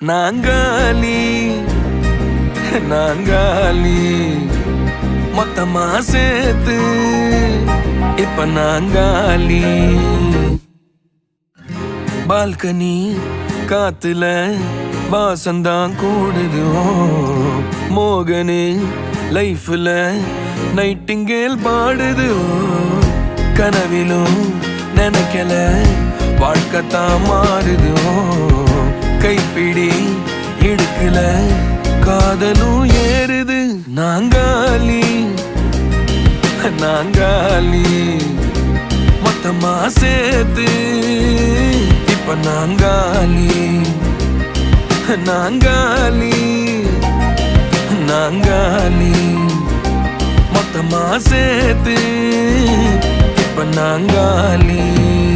நாங்காலி நாங்காலி மொத்தமா சேர்த்து இப்ப நாங்காலி. பால்கனி காத்துல வாசந்தான் கூடுது. மோகனு லைஃப்ல நைட்டிங்கேல் பாடுது. கனவிலும் நினைக்கல வாழ்க்கைத்தான் மாறுது. கைப்பிடி இடுக்கல காதலும் ஏறுது. நாங்காலி நாங்காலி மொத்தமா சேர்த்து இப்ப நாங்காலி நாங்காலி நாங்காலி மொத்தமா சேர்த்து இப்ப நாங்காலி.